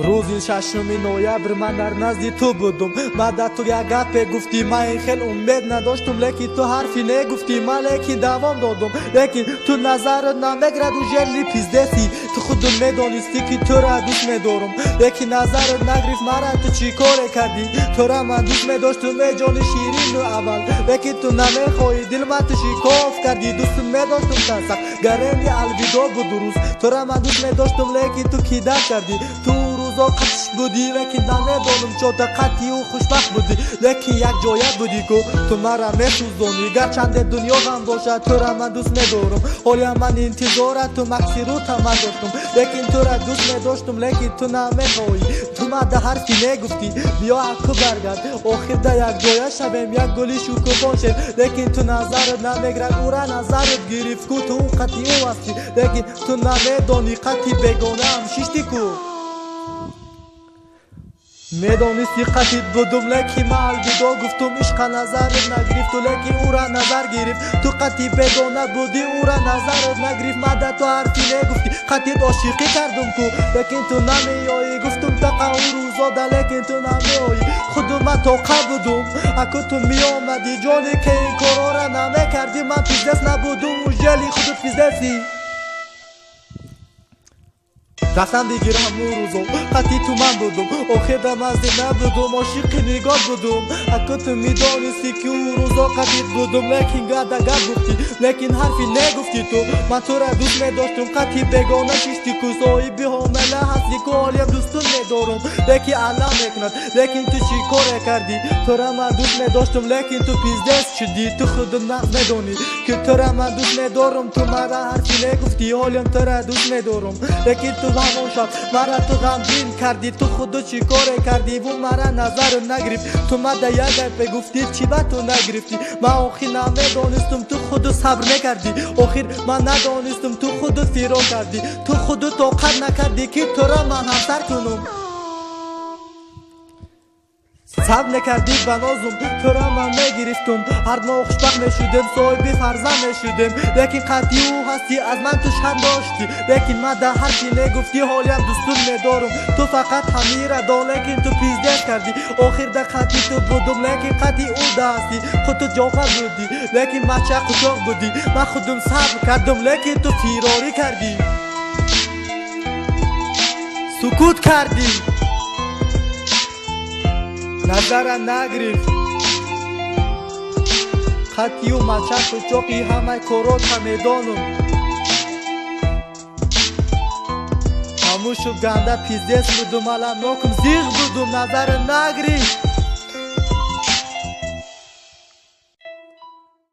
روزی 6 نوامبر من در نزد تو بودم. بعد تو یک گپ گفتی، من خیلی امید نداشتم، لیکن تو حرفی نگفتی. من لیکن دوام دادم، لیکن تو نظرت نمیگرد و جلی پیزدسی. تو خود میدانستی که تو را دوست میدارم، لیکن نظرت نگرفت مرا. تو چی کار کردی؟ تو را من دوست میداشتم ای جان شیرین و اول، لیکن تو نمیخوای دل من تو شکاف کردی. دوست میداشتم تنسق گرمی الویدا بود روز. تو را من دوست میداشتم لیکن تو کیده کردی. تو روزا قطش بودی لیکن نمیدانم چطور قطعی و خوشبخت بودی، لیکن یک جایت بودی که تو مرا میسوزونی. گرچند دنیا غم باشد تو را من دوست میدارم، حالی من انتظارت تو مقصرت من داشتم، لیکن تو را دوست میداشتم لیکن تو نمیخوای. تو مرا حرفی نگفتی بیا اکو برگرد، آخر در یک جای شبیم یک گلی شکوفان شد، لیکن تو نظرت نمیگرد. او را نظرت گرفت که تو قطعی او هستی، لیکن تو نمیدانی قطعی بگانه هم شیشتی کو. میدانستی قطعیت بودم لیکن من الویدا گفتم. عشق نظرت نگرفت لیکن او را نظر گرفت. تو قطعی بگانه بودی او را نظرت نگرفت. من تو حرفی نگفتی قطعیت عاشقی کردم کو، لیکن تو نمیایی. گفتم تا اون روزا ده لیکن تو نمیایی. خود من توقع بودم اکو تو میامدی جانی که این کارا را نمیکردی. من پیزدست نبودم و جلی خودت پیزدستی. رفتم دیگر همون روزا قطعی تو من بودم، آخر در مزد نبودم، عاشق نگاه بودم. اکو تو میدانستی که اون روزا قطعی بودم، لیکن گرد گفتی لیکن حرفی نگفتی. تو من تو را دوست میداشتم قطعی بگانه شیشتی که صاحبی حامله هستی که حالیم دوستون میدارم، لیکن علم میکند. لیکن تو چی کار کردی؟ تو را من دوست میداشتم لیکن تو پیزدست شدی. تو خود نمیدانی که تو را من دوست میدارم. تو مرا حرفی نگفتی حالیم تو را دوست میدارم، لیکن تو همون شب مرا تو غمگین کردی. تو خودو چی کار کردی و مرا نظر نگرفت. تو مرا یک گپ گفتی چی با تو نگرفتی. من آخر نمیدانستم تو خودو صبر نکردی، آخر من ندانستم تو خودو فیرا کردی. تو خودو طاقت نکردی که تو را من همسر کنم. صبر نکردی بنازم تو را من میگرفتم. هر ما خوشبخت میشدم، صاحبی فرزند میشدم، لیکن قطعی او هستی از من تو شرم داشتی. لیکن من در حرفی نگفتی حالیم دوستون میدارم. تو فقط همین را دا لیکن تو پیزدست کردی. آخر در قطعی تو بودم لیکن قطعی او دستی. خود تو جاغل بودی لیکن من چه قشاق بودی. من خودم صبر کردم لیکن تو فیراری کردی، سکوت کردی، نظر نگرفت. قطعی و مچک و چاقی همه کارات هم میدانم. هموش و گنده پیزدست بودم، علم ناکم زیغ بودم، نظر نگرفت.